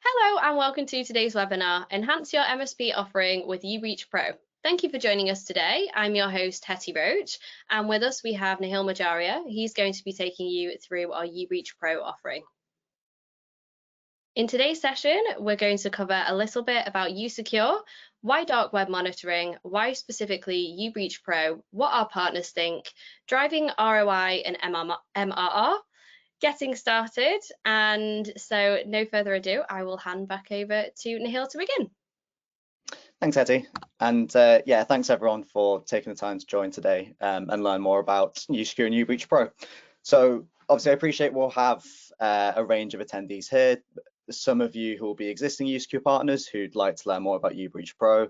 Hello and welcome to today's webinar, Enhance Your MSP Offering with uBreach Pro. Thank you for joining us today. I'm your host, Hetty Roach, and with us we have Nihil Majaria. He's going to be taking you through our uBreach Pro offering. In today's session, we're going to cover a little bit about usecure, why dark web monitoring, why specifically uBreach Pro, what our partners think, driving ROI and MRR, getting started. And so no further ado, I will hand back over to Nihil to begin. Thanks, Hetty. And yeah, thanks everyone for taking the time to join today and learn more about usecure and uBreach Pro. So obviously I appreciate we'll have a range of attendees here. Some of you who will be existing usecure partners who'd like to learn more about uBreach Pro,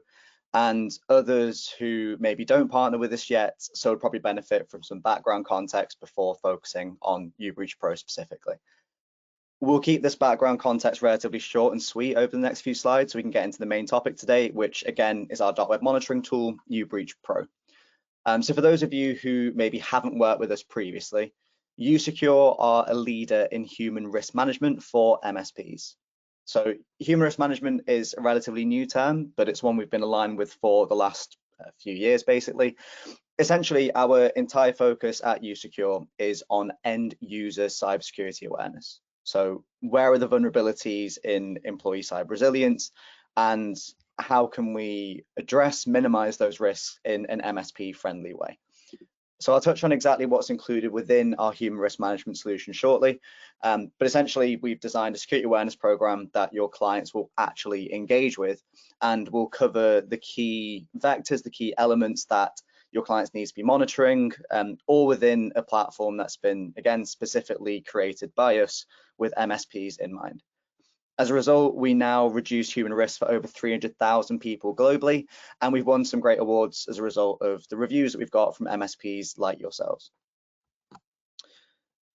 and others who maybe don't partner with us yet, so would probably benefit from some background context before focusing on uBreach Pro specifically. We'll keep this background context relatively short and sweet over the next few slides so we can get into the main topic today, which again is our dark web monitoring tool, uBreach Pro. So for those of you who maybe haven't worked with us previously, usecure are a leader in human risk management for MSPs. So human risk management is a relatively new term, but it's one we've been aligned with for the last few years, basically. Essentially, our entire focus at usecure is on end user cybersecurity awareness. So where are the vulnerabilities in employee cyber resilience, and how can we minimize those risks in an MSP friendly way? So I'll touch on exactly what's included within our human risk management solution shortly. But essentially, we've designed a security awareness program that your clients will actually engage with, and will cover the key vectors, the key elements that your clients need to be monitoring, all within a platform that's been, again, specifically created by us with MSPs in mind. As a result, we now reduce human risk for over 300,000 people globally, and we've won some great awards as a result of the reviews that we've got from MSPs like yourselves.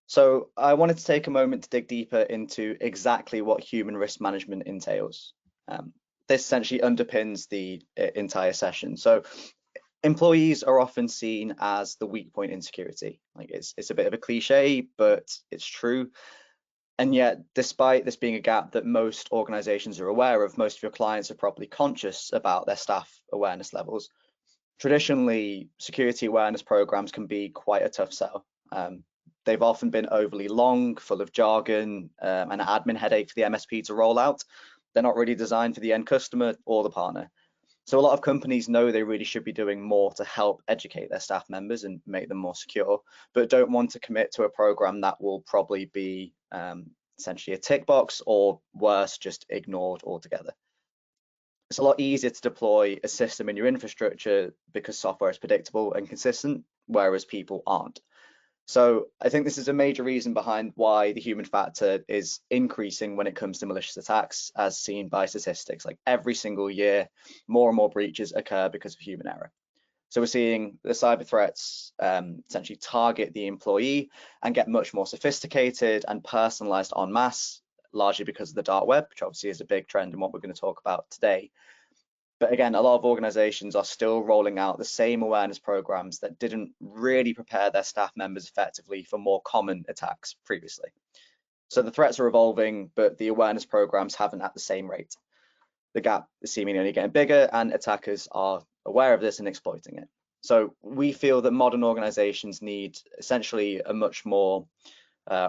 So I wanted to take a moment to dig deeper into exactly what human risk management entails. This essentially underpins the entire session. So employees are often seen as the weak point in security. Like it's a bit of a cliche, but it's true. And yet, despite this being a gap that most organizations are aware of, most of your clients are probably conscious about their staff awareness levels. Traditionally, security awareness programs can be quite a tough sell. They've often been overly long, full of jargon, and an admin headache for the MSP to roll out. They're not really designed for the end customer or the partner. So a lot of companies know they really should be doing more to help educate their staff members and make them more secure, but don't want to commit to a program that will probably be essentially a tick box, or worse, just ignored altogether. It's a lot easier to deploy a system in your infrastructure because software is predictable and consistent, whereas people aren't. So I think this is a major reason behind why the human factor is increasing when it comes to malicious attacks, as seen by statistics. Like every single year, more and more breaches occur because of human error. So we're seeing the cyber threats essentially target the employee and get much more sophisticated and personalized en masse, largely because of the dark web, which obviously is a big trend in what we're going to talk about today. But again, a lot of organizations are still rolling out the same awareness programs that didn't really prepare their staff members effectively for more common attacks previously. So the threats are evolving, but the awareness programs haven't at the same rate. The gap is seemingly only getting bigger, and attackers are aware of this and exploiting it. So we feel that modern organizations need essentially a much more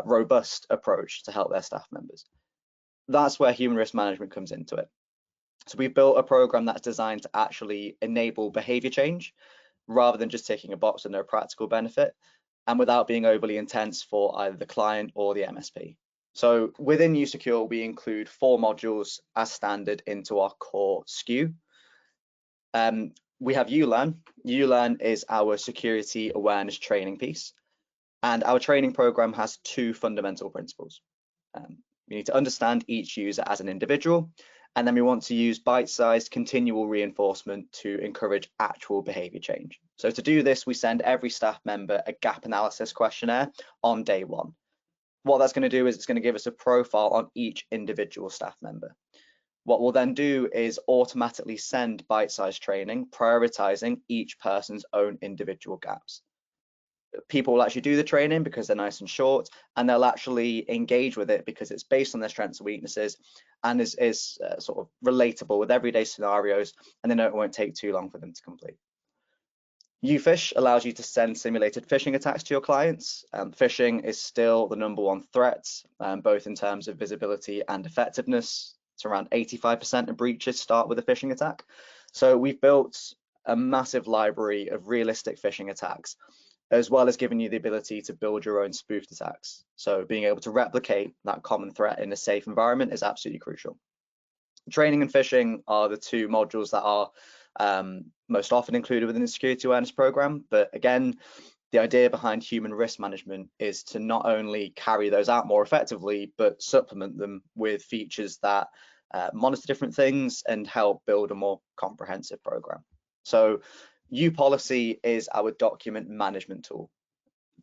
robust approach to help their staff members. That's where human risk management comes into it. So we've built a program that's designed to actually enable behavior change rather than just ticking a box with no practical benefit, and without being overly intense for either the client or the MSP. So within usecure, we include 4 modules as standard into our core SKU. We have uLearn. uLearn is our security awareness training piece, and our training program has 2 fundamental principles. We need to understand each user as an individual, and then we want to use bite-sized continual reinforcement to encourage actual behavior change. So to do this, we send every staff member a gap analysis questionnaire on day 1. What that's going to do is it's going to give us a profile on each individual staff member. What we'll then do is automatically send bite-sized training, prioritizing each person's own individual gaps. people will actually do the training because they're nice and short, and they'll actually engage with it because it's based on their strengths and weaknesses and is sort of relatable with everyday scenarios, and they know it won't take too long for them to complete. uPhish allows you to send simulated phishing attacks to your clients. Phishing is still the #1 threat, both in terms of visibility and effectiveness. It's around 85% of breaches start with a phishing attack. So we've built a massive library of realistic phishing attacks, as well as giving you the ability to build your own spoofed attacks. So being able to replicate that common threat in a safe environment is absolutely crucial. Training and phishing are the two modules that are most often included within the security awareness program. But again, the idea behind human risk management is to not only carry those out more effectively, but supplement them with features that monitor different things and help build a more comprehensive program. So uPolicy is our document management tool.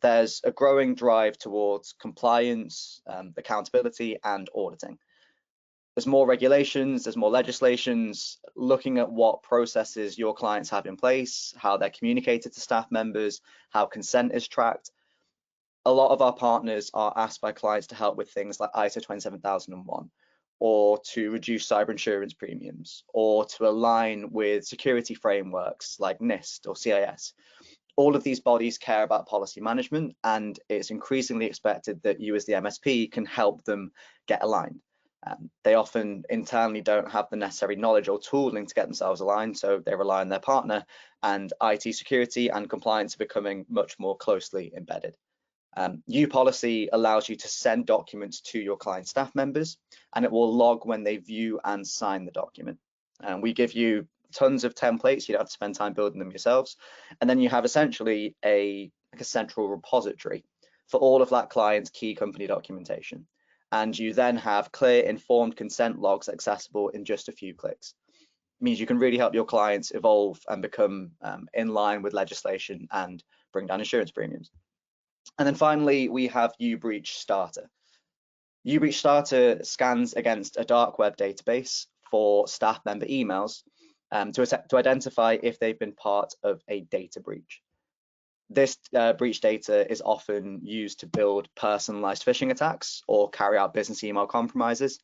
There's a growing drive towards compliance, accountability, and auditing. There's more regulations, there's more legislations, looking at what processes your clients have in place, how they're communicated to staff members, how consent is tracked. A lot of our partners are asked by clients to help with things like ISO 27001, or to reduce cyber insurance premiums, or to align with security frameworks like NIST or CIS. All of these bodies care about policy management, and it's increasingly expected that you as the MSP can help them get aligned. They often internally don't have the necessary knowledge or tooling to get themselves aligned, so they rely on their partner, and IT security and compliance are becoming much more closely embedded. uPolicy allows you to send documents to your client staff members, and it will log when they view and sign the document. We give you tons of templates, you don't have to spend time building them yourselves, and then you have essentially a central repository for all of that client's key company documentation. And you then have clear, informed consent logs accessible in just a few clicks. It means you can really help your clients evolve and become in line with legislation and bring down insurance premiums. And then finally, we have uBreach Starter. uBreach Starter scans against a dark web database for staff member emails to identify if they've been part of a data breach. This breach data is often used to build personalized phishing attacks or carry out business email compromises.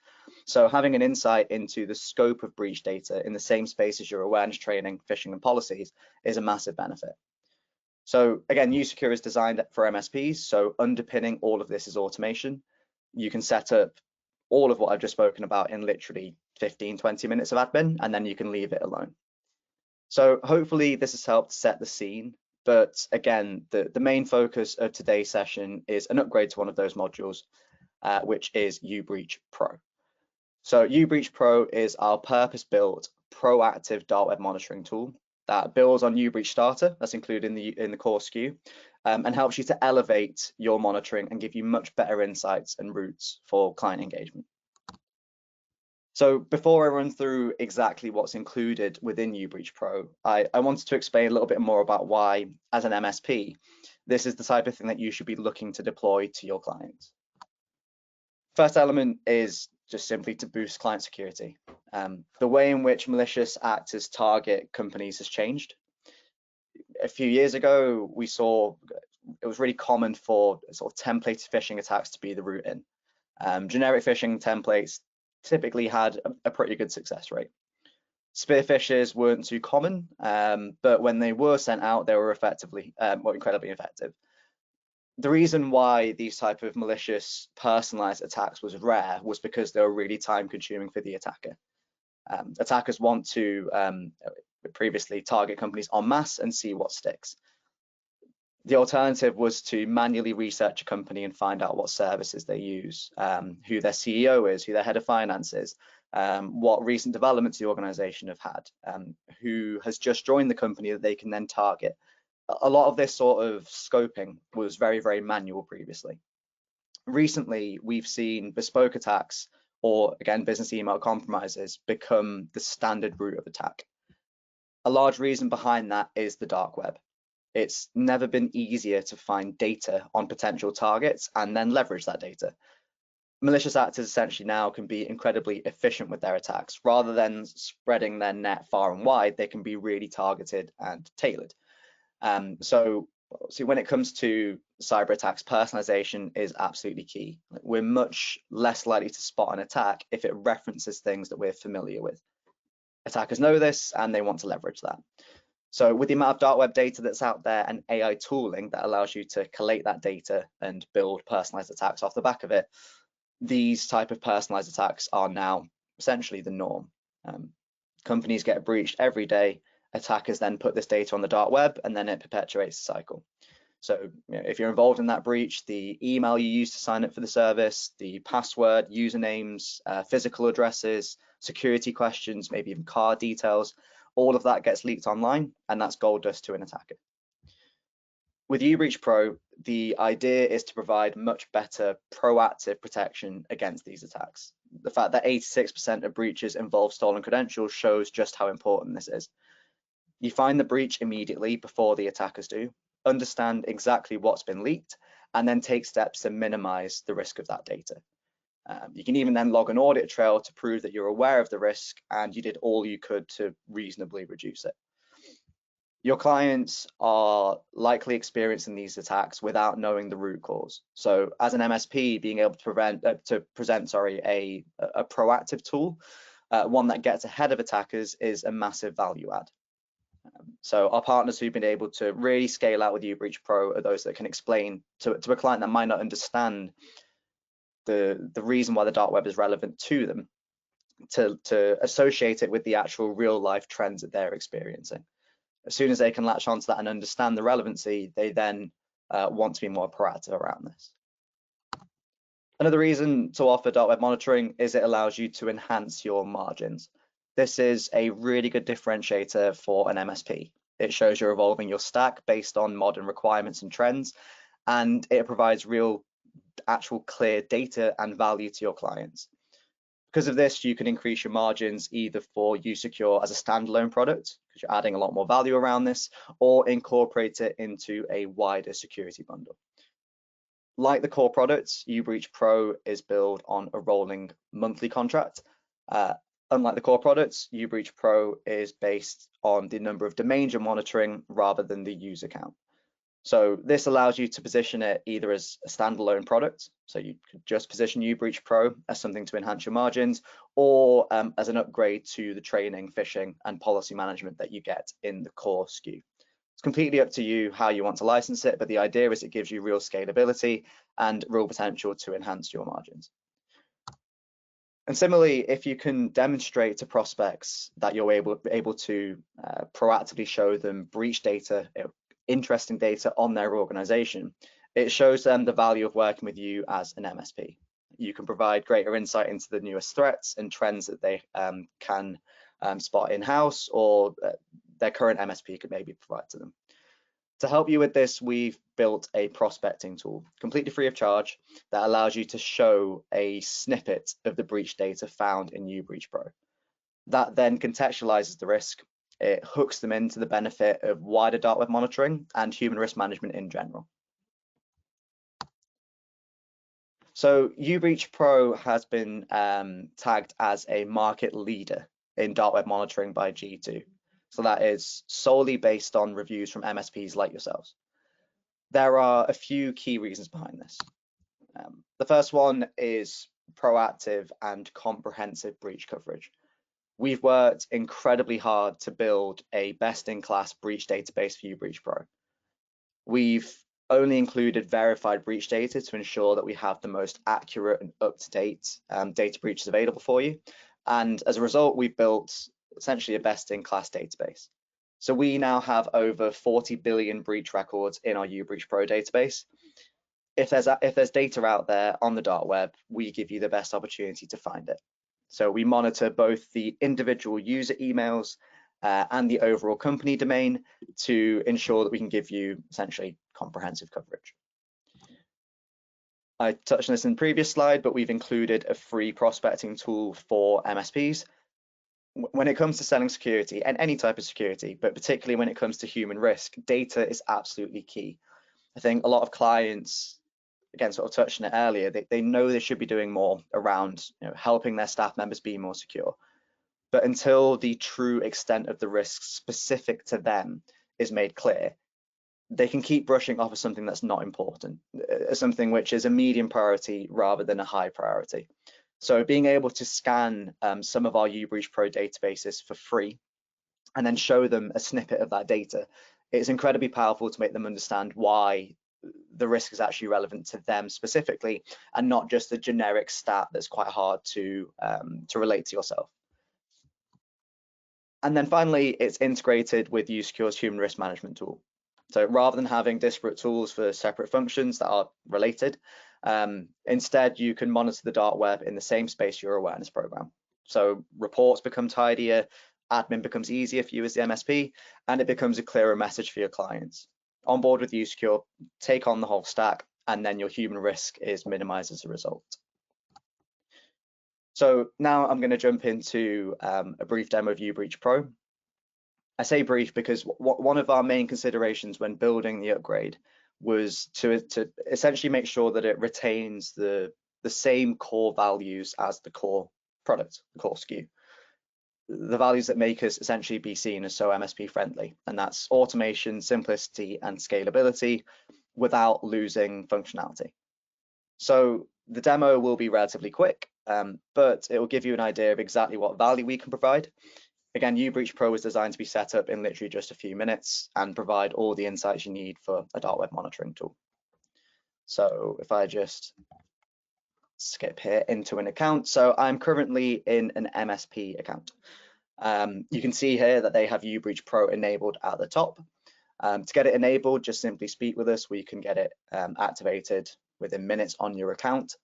So having an insight into the scope of breach data in the same space as your awareness training, phishing, and policies is a massive benefit. So again, usecure is designed for MSPs, so underpinning all of this is automation. You can set up all of what I've just spoken about in literally 15-20 minutes of admin, and then you can leave it alone. So hopefully this has helped set the scene. But again, the main focus of today's session is an upgrade to one of those modules, which is uBreach Pro. So uBreach Pro is our purpose-built proactive dark web monitoring tool that builds on uBreach Starter, that's included in the core SKU, and helps you to elevate your monitoring and give you much better insights and routes for client engagement. So before I run through exactly what's included within uBreach Pro, I wanted to explain a little bit more about why, as an MSP, this is the type of thing that you should be looking to deploy to your clients. First element is just simply to boost client security. The way in which malicious actors target companies has changed. A few years ago, we saw it was really common for sort of templated phishing attacks to be the route in. Generic phishing templates typically had a pretty good success rate. Spear phishers weren't too common, but when they were sent out, they were incredibly effective. The reason why these type of malicious personalized attacks was rare was because they were really time consuming for the attacker. Attackers want to previously target companies en masse and see what sticks. The alternative was to manually research a company and find out what services they use, who their CEO is, who their head of finance is, what recent developments the organization have had, who has just joined the company that they can then target. A lot of this sort of scoping was very, very manual previously. Recently, we've seen bespoke attacks, or again, business email compromises, become the standard route of attack. A large reason behind that is the dark web. It's never been easier to find data on potential targets and then leverage that data. Malicious actors essentially now can be incredibly efficient with their attacks. Rather than spreading their net far and wide, they can be really targeted and tailored. So See, when it comes to cyber attacks, personalization is absolutely key. We're much less likely to spot an attack if it references things that we're familiar with. Attackers know this and they want to leverage that. So with the amount of dark web data that's out there and AI tooling that allows you to collate that data and build personalized attacks off the back of it, these type of personalized attacks are now essentially the norm. Companies get breached every day. Attackers then put this data on the dark web, and then it perpetuates the cycle. So if you're involved in that breach, the email you use to sign up for the service, the password, usernames, physical addresses, security questions, maybe even card details, all of that gets leaked online, and that's gold dust to an attacker. With uBreach Pro, the idea is to provide much better proactive protection against these attacks. The fact that 86% of breaches involve stolen credentials shows just how important this is. You find the breach immediately before the attackers do, understand exactly what's been leaked, and then take steps to minimize the risk of that data. You can even then log an audit trail to prove that you're aware of the risk and you did all you could to reasonably reduce it. Your clients are likely experiencing these attacks without knowing the root cause. So as an MSP, being able to present a proactive tool, one that gets ahead of attackers, is a massive value add. So our partners who've been able to really scale out with uBreach Pro are those that can explain to a client that might not understand the reason why the dark web is relevant to them, to associate it with the actual real life trends that they're experiencing. As soon as they can latch onto that and understand the relevancy, they then want to be more proactive around this. Another reason to offer dark web monitoring is it allows you to enhance your margins. This is a really good differentiator for an MSP. It shows you're evolving your stack based on modern requirements and trends, and it provides real, actual clear data and value to your clients. Because of this, you can increase your margins either for usecure as a standalone product, because you're adding a lot more value around this, or incorporate it into a wider security bundle. Like the core products, uBreach Pro is built on a rolling monthly contract. Unlike the core products, uBreach Pro is based on the number of domains you're monitoring rather than the user count. So this allows you to position it either as a standalone product, so you could just position uBreach Pro as something to enhance your margins, or as an upgrade to the training, phishing, and policy management that you get in the core SKU. It's completely up to you how you want to license it, but the idea is it gives you real scalability and real potential to enhance your margins. And similarly, if you can demonstrate to prospects that you're able to proactively show them breach data, interesting data on their organization, it shows them the value of working with you as an MSP. You can provide greater insight into the newest threats and trends that they can spot in-house, or their current MSP could maybe provide to them. To help you with this, we've built a prospecting tool, completely free of charge, that allows you to show a snippet of the breach data found in uBreach Pro. That then contextualizes the risk. It hooks them into the benefit of wider dark web monitoring and human risk management in general. So uBreach Pro has been tagged as a market leader in dark web monitoring by G2. So that is solely based on reviews from MSPs like yourselves. There are a few key reasons behind this. The first one is proactive and comprehensive breach coverage. We've worked incredibly hard to build a best-in-class breach database for uBreach Pro. We've only included verified breach data to ensure that we have the most accurate and up-to-date data breaches available for you. And as a result, we've built essentially a best-in-class database. So we now have over 40 billion breach records in our uBreach Pro database. If there's data out there on the dark web, we give you the best opportunity to find it. So we monitor both the individual user emails and the overall company domain to ensure that we can give you essentially comprehensive coverage. I touched on this in the previous slide, but we've included a free prospecting tool for MSPs. When it comes to selling security, and any type of security, but particularly when it comes to human risk, data is absolutely key. I think a lot of clients, again, sort of touched on it earlier, they know they should be doing more around helping their staff members be more secure. But until the true extent of the risks specific to them is made clear, they can keep brushing off of something that's not important, something which is a medium priority rather than a high priority. So being able to scan some of our uBreach Pro databases for free and then show them a snippet of that data, it's incredibly powerful to make them understand why the risk is actually relevant to them specifically, and not just a generic stat that's quite hard to relate to yourself. And then finally, it's integrated with usecure's human risk management tool. So rather than having disparate tools for separate functions that are related, instead you can monitor the dark web in the same space your awareness program. So reports become tidier, admin becomes easier for you as the MSP, and it becomes a clearer message for your clients. On board with usecure, take on the whole stack, and then your human risk is minimized as a result. So now I'm going to jump into a brief demo of uBreach Pro. I say brief because one of our main considerations when building the upgrade was to essentially make sure that it retains the same core values as the core product, the core SKU. The values that make us essentially be seen as so MSP friendly, and that's automation, simplicity, and scalability without losing functionality. So the demo will be relatively quick, but it will give you an idea of exactly what value we can provide. Again, uBreach Pro is designed to be set up in literally just a few minutes and provide all the insights you need for a dark web monitoring tool. So if I just skip here into an account, so I'm currently in an MSP account. You can see here that they have uBreach Pro enabled at the top. To get it enabled, just simply speak with us. We can get it activated within minutes on your account.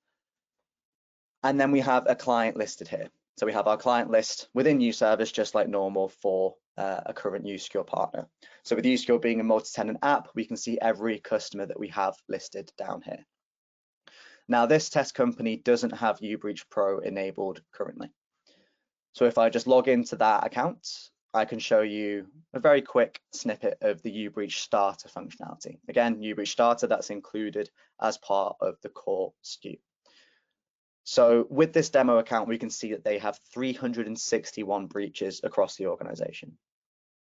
And then we have a client listed here. So we have our client list within uService, just like normal for a current usecure partner. So with usecure being a multi-tenant app, we can see every customer that we have listed down here. Now this test company doesn't have uBreach Pro enabled currently. So if I just log into that account, I can show you a very quick snippet of the uBreach Starter functionality. Again, uBreach Starter, that's included as part of the core SKU. So with this demo account, we can see that they have 361 breaches across the organization.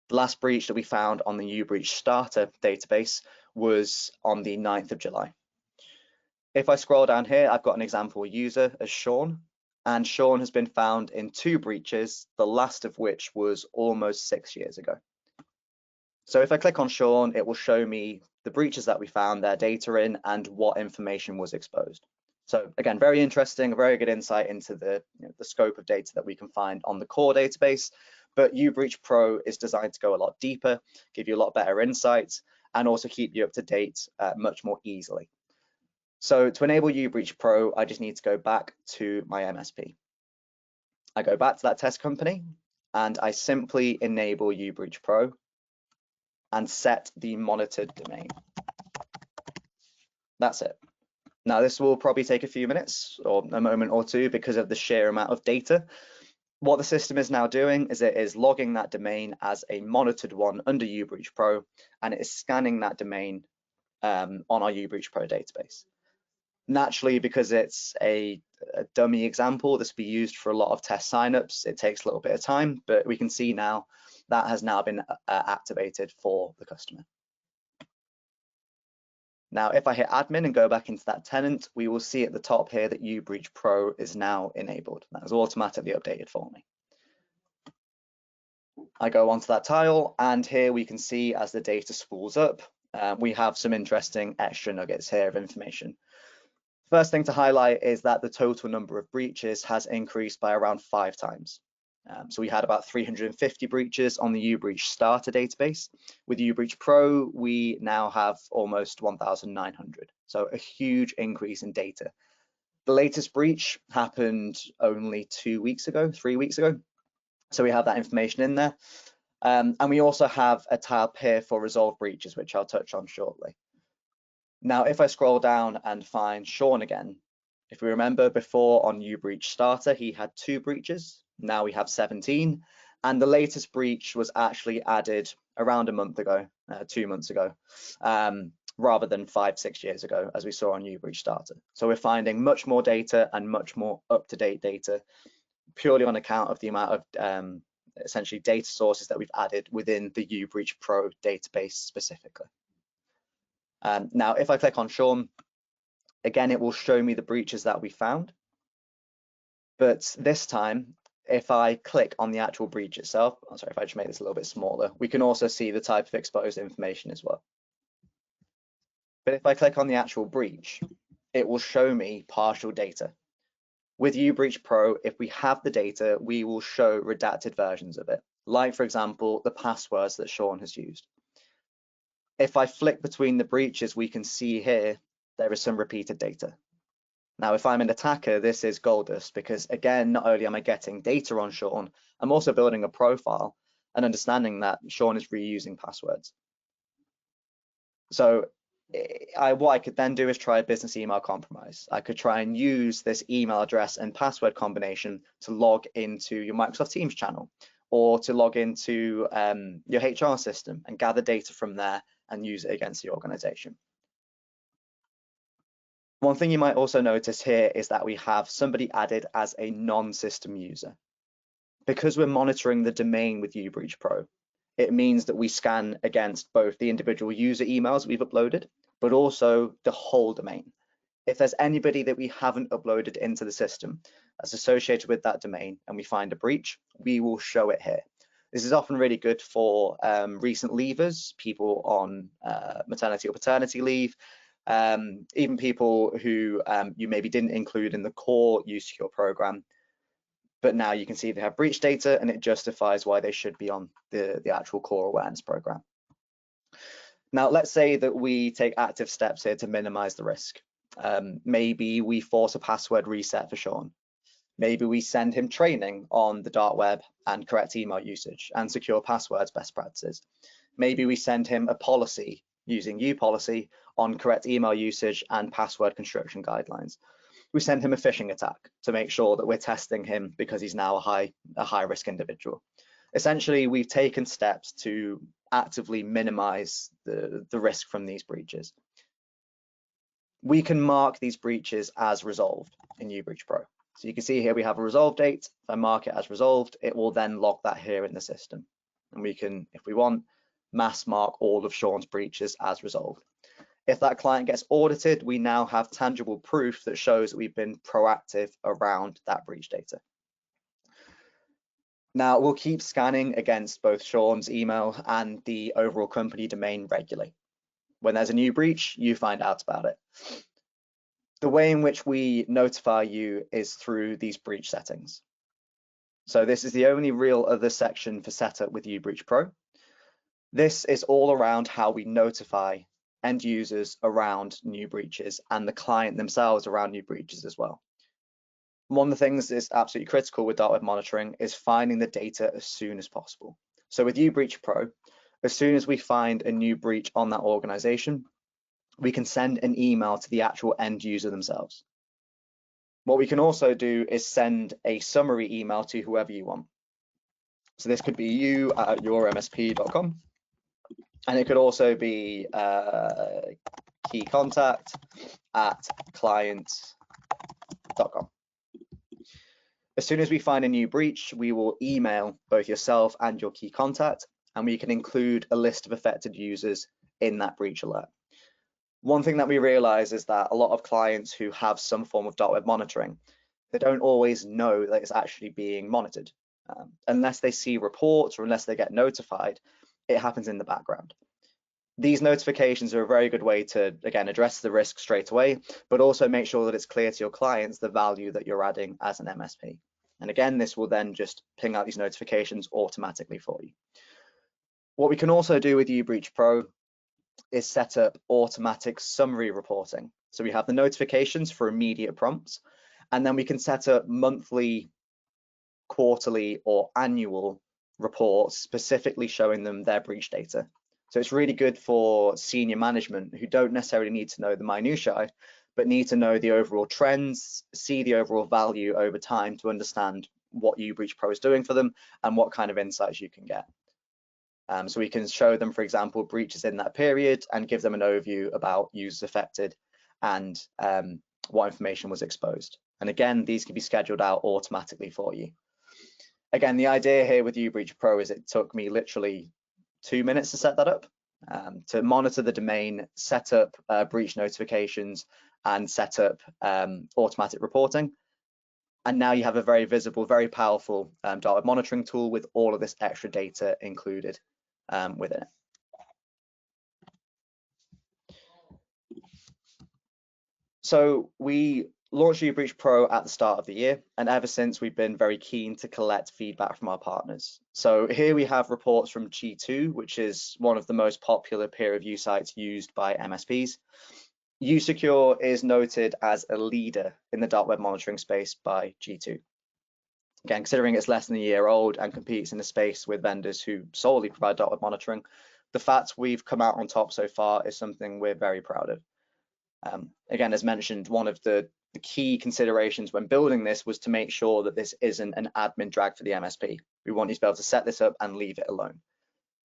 The last breach that we found on the uBreach Starter database was on the 9th of July. If I scroll down here, I've got an example user as Sean, and Sean has been found in 2 breaches, the last of which was almost 6 years ago. So if I click on Sean, it will show me the breaches that we found their data in and what information was exposed. So again, very interesting, a very good insight into the scope of data that we can find on the core database. But uBreach Pro is designed to go a lot deeper, give you a lot better insights, and also keep you up to date much more easily. So to enable uBreach Pro, I just need to go back to my MSP. I go back to that test company, and I simply enable uBreach Pro and set the monitored domain. That's it. Now, this will probably take a few minutes or a moment or two because of the sheer amount of data. What the system is now doing is it is logging that domain as a monitored one under uBreach Pro, and it is scanning that domain on our uBreach Pro database. Naturally, because it's a dummy example, this will be used for a lot of test signups. It takes a little bit of time, but we can see now that has now been activated for the customer. Now, if I hit admin and go back into that tenant, we will see at the top here that uBreach Pro is now enabled. That is automatically updated for me. I go onto that tile, and here we can see as the data spools up, we have some interesting extra nuggets here of information. First thing to highlight is that the total number of breaches has increased by around 5 times. So we had about 350 breaches on the uBreach Starter database. With uBreach Pro, we now have almost 1,900. So a huge increase in data. The latest breach happened only 2 weeks ago, 3 weeks ago. So we have that information in there. And we also have a tab here for resolved breaches, which I'll touch on shortly. Now, if I scroll down and find Sean again, if we remember before on uBreach Starter, he had 2 breaches. Now we have 17. And the latest breach was actually added around a month ago, 2 months ago, rather than 5-6 years ago, as we saw on uBreach Starter. So we're finding much more data and much more up-to-date data purely on account of the amount of essentially data sources that we've added within the uBreach Pro database specifically. Now, if I click on Sean, again, it will show me the breaches that we found. But this time, if I click on the actual breach itself, I'm sorry, if I just make this a little bit smaller, we can also see the type of exposed information as well. But if I click on the actual breach, it will show me partial data. With uBreach Pro, if we have the data, we will show redacted versions of it, like, for example, the passwords that Sean has used. If I flick between the breaches, we can see here there is some repeated data. Now, if I'm an attacker, this is gold dust, because again, not only am I getting data on Sean, I'm also building a profile and understanding that Sean is reusing passwords. So what I could then do is try a business email compromise. I could try and use this email address and password combination to log into your Microsoft Teams channel, or to log into your HR system and gather data from there and use it against the organization. One thing you might also notice here is that we have somebody added as a non-system user. Because we're monitoring the domain with uBreach Pro, it means that we scan against both the individual user emails we've uploaded, but also the whole domain. If there's anybody that we haven't uploaded into the system that's associated with that domain and we find a breach, we will show it here. This is often really good for recent leavers, people on maternity or paternity leave, even people who you maybe didn't include in the core usecure program, but now you can see they have breach data and it justifies why they should be on the actual core awareness program. Now, let's say that we take active steps here to minimize the risk. Maybe we force a password reset for Sean. Maybe we send him training on the dark web and correct email usage and secure passwords best practices. Maybe we send him a policy using uPolicy on correct email usage and password construction guidelines. We send him a phishing attack to make sure that we're testing him because he's now a high risk individual. Essentially, we've taken steps to actively minimize the risk from these breaches. We can mark these breaches as resolved in uBreach Pro. So you can see here we have a resolve date. If I mark it as resolved, it will then log that here in the system. And we can, if we want, mass mark all of Sean's breaches as resolved. If that client gets audited, we now have tangible proof that shows that we've been proactive around that breach data. Now, we'll keep scanning against both Sean's email and the overall company domain regularly. When there's a new breach, you find out about it. The way in which we notify you is through these breach settings. So this is the only real other section for setup with uBreach Pro. This is all around how we notify end users around new breaches and the client themselves around new breaches as well. One of the things that's absolutely critical with dark web monitoring is finding the data as soon as possible. So with uBreach Pro, as soon as we find a new breach on that organization, we can send an email to the actual end user themselves. What we can also do is send a summary email to whoever you want. So this could be you at yourmsp.com, and it could also be key contact at client.com. As soon as we find a new breach, we will email both yourself and your key contact, and we can include a list of affected users in that breach alert. One thing that we realize is that a lot of clients who have some form of dark web monitoring, they don't always know that it's actually being monitored. Unless they see reports or unless they get notified, it happens in the background. These notifications are a very good way to, again, address the risk straight away, but also make sure that it's clear to your clients the value that you're adding as an MSP. And again, this will then just ping out these notifications automatically for you. What we can also do with uBreach Pro is set up automatic summary reporting. So we have the notifications for immediate prompts, and then we can set up monthly, quarterly, or annual reports specifically showing them their breach data. So it's really good for senior management who don't necessarily need to know the minutiae, but need to know the overall trends, see the overall value over time to understand what uBreach Pro is doing for them and what kind of insights you can get. So we can show them, for example, breaches in that period and give them an overview about users affected and what information was exposed. And again, these can be scheduled out automatically for you. Again, the idea here with uBreach Pro is it took me literally 2 minutes to set that up. to monitor the domain, set up breach notifications, and set up automatic reporting. And now you have a very visible, very powerful dark web monitoring tool with all of this extra data included within it. So we launched uBreach Pro at the start of the year, and ever since we've been very keen to collect feedback from our partners. So here we have reports from G2, which is one of the most popular peer review sites used by MSPs. usecure is noted as a leader in the dark web monitoring space by G2. Again, considering it's less than a year old and competes in a space with vendors who solely provide dark web monitoring, the fact we've come out on top so far is something we're very proud of. Again, as mentioned, one of the key considerations when building this was to make sure that this isn't an admin drag for the MSP. We want you to be able to set this up and leave it alone.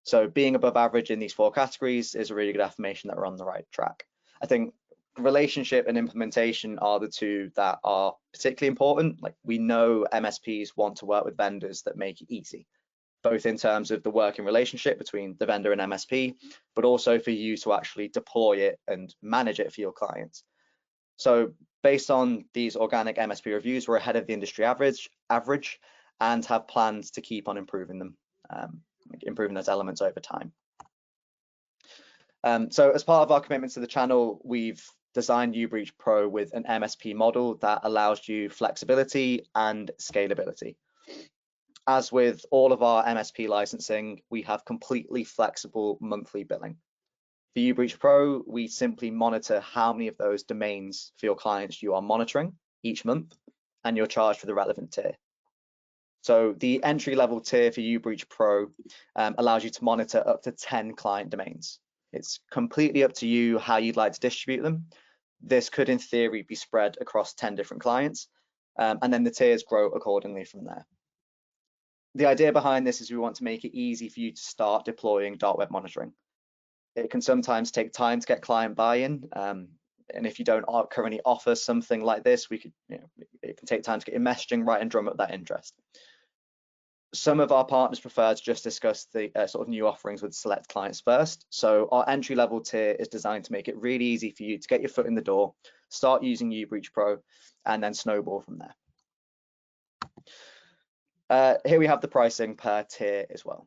So being above average in these 4 categories is a really good affirmation that we're on the right track. I think relationship and implementation are the 2 that are particularly important. Like, we know MSPs want to work with vendors that make it easy, both in terms of the working relationship between the vendor and MSP, but also for you to actually deploy it and manage it for your clients. So based on these organic MSP reviews, we're ahead of the industry average and have plans to keep on improving them, improving those elements over time. So as part of our commitment to the channel, we've designed uBreach Pro with an MSP model that allows you flexibility and scalability. As with all of our MSP licensing, we have completely flexible monthly billing. For uBreach Pro, we simply monitor how many of those domains for your clients you are monitoring each month, and you're charged for the relevant tier. So the entry-level tier for uBreach Pro allows you to monitor up to 10 client domains. It's completely up to you how you'd like to distribute them. This could, in theory, be spread across 10 different clients, and then the tiers grow accordingly from there. The idea behind this is we want to make it easy for you to start deploying dark web monitoring. It can sometimes take time to get client buy-in, and if you don't currently offer something like this, it can take time to get your messaging right and drum up that interest. Some of our partners prefer to just discuss the sort of new offerings with select clients first. So our entry-level tier is designed to make it really easy for you to get your foot in the door, start using uBreach Pro, and then snowball from there. Here we have the pricing per tier as well.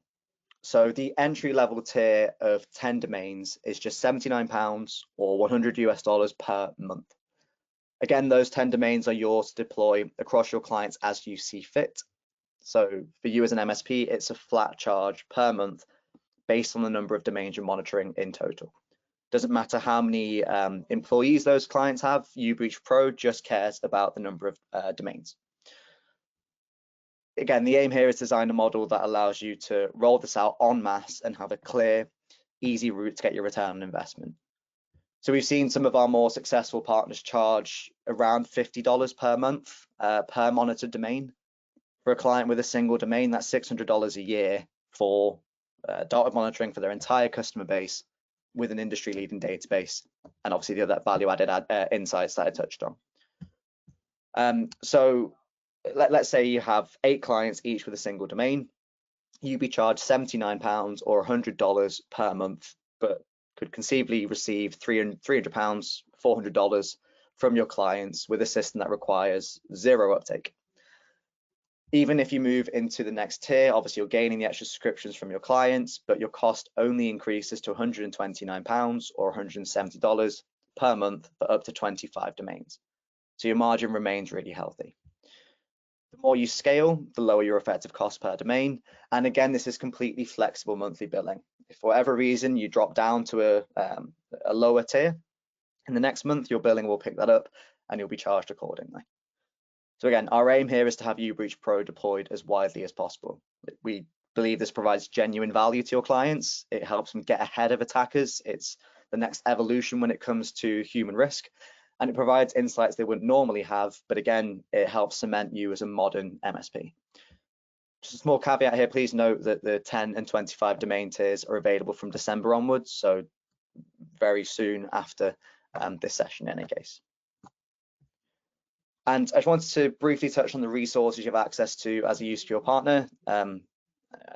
So the entry-level tier of 10 domains is just £79 or $100 per month. Again, those 10 domains are yours to deploy across your clients as you see fit. So for you as an MSP, it's a flat charge per month based on the number of domains you're monitoring in total. Doesn't matter how many employees those clients have, uBreach Pro just cares about the number of domains. Again, the aim here is to design a model that allows you to roll this out en masse and have a clear, easy route to get your return on investment. So we've seen some of our more successful partners charge around $50 per month per monitored domain. For a client with a single domain, that's $600 a year for dark web monitoring for their entire customer base with an industry-leading database, and obviously the other value-added insights that I touched on. So let's say you have 8 clients, each with a single domain. You'd be charged £79 or $100 per month, but could conceivably receive £300, $400 from your clients with a system that requires 0 uptake. Even if you move into the next tier, obviously you're gaining the extra subscriptions from your clients, but your cost only increases to £129 or $170 per month for up to 25 domains. So your margin remains really healthy. The more you scale, the lower your effective cost per domain. And again, this is completely flexible monthly billing. If for whatever reason you drop down to a lower tier, in the next month, your billing will pick that up and you'll be charged accordingly. So again, our aim here is to have uBreach Pro deployed as widely as possible. We believe this provides genuine value to your clients. It helps them get ahead of attackers. It's the next evolution when it comes to human risk, and it provides insights they wouldn't normally have. But again, it helps cement you as a modern MSP. Just a small caveat here, please note that the 10 and 25 domain tiers are available from December onwards, so very soon after this session in any case. And I just wanted to briefly touch on the resources you have access to as a usecure partner.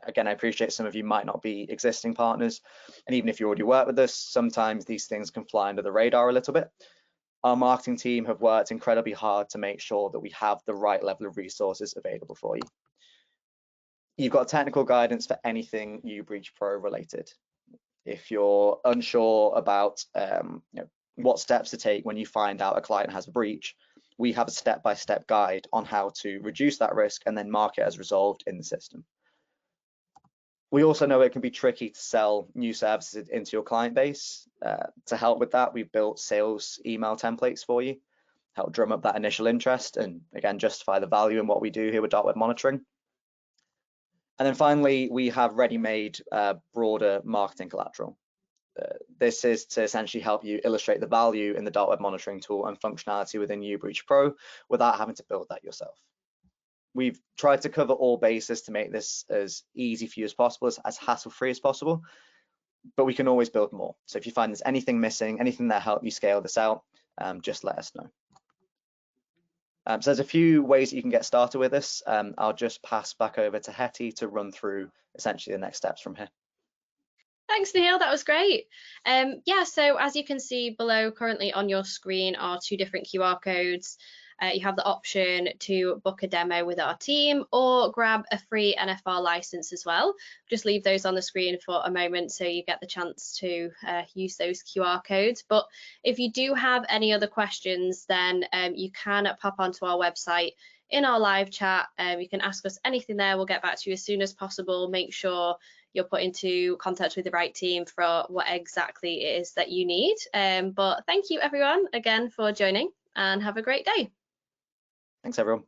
Again, I appreciate some of you might not be existing partners, and even if you already work with us, sometimes these things can fly under the radar a little bit. Our marketing team have worked incredibly hard to make sure that we have the right level of resources available for you. You've got technical guidance for anything uBreach Pro related. If you're unsure about what steps to take when you find out a client has a breach, we have a step-by-step guide on how to reduce that risk and then mark it as resolved in the system. We also know it can be tricky to sell new services into your client base. To help with that, we've built sales email templates for you, help drum up that initial interest and again, justify the value in what we do here with dark web monitoring. And then finally, we have ready-made broader marketing collateral. This is to essentially help you illustrate the value in the dark web monitoring tool and functionality within uBreach Pro without having to build that yourself. We've tried to cover all bases to make this as easy for you as possible, as hassle-free as possible, but we can always build more. So if you find there's anything missing, anything that help you scale this out, just let us know. So there's a few ways that you can get started with this. I'll just pass back over to Hetty to run through essentially the next steps from here. Thanks, Neil, that was great. Yeah, so as you can see below currently on your screen are 2 different QR codes. You have the option to book a demo with our team or grab a free NFR license as well. Just leave those on the screen for a moment so you get the chance to use those QR codes. But if you do have any other questions, then you can pop onto our website in our live chat. You can ask us anything there. We'll get back to you as soon as possible. Make sure you're put into contact with the right team for what exactly it is that you need. But thank you everyone again for joining and have a great day. Thanks everyone.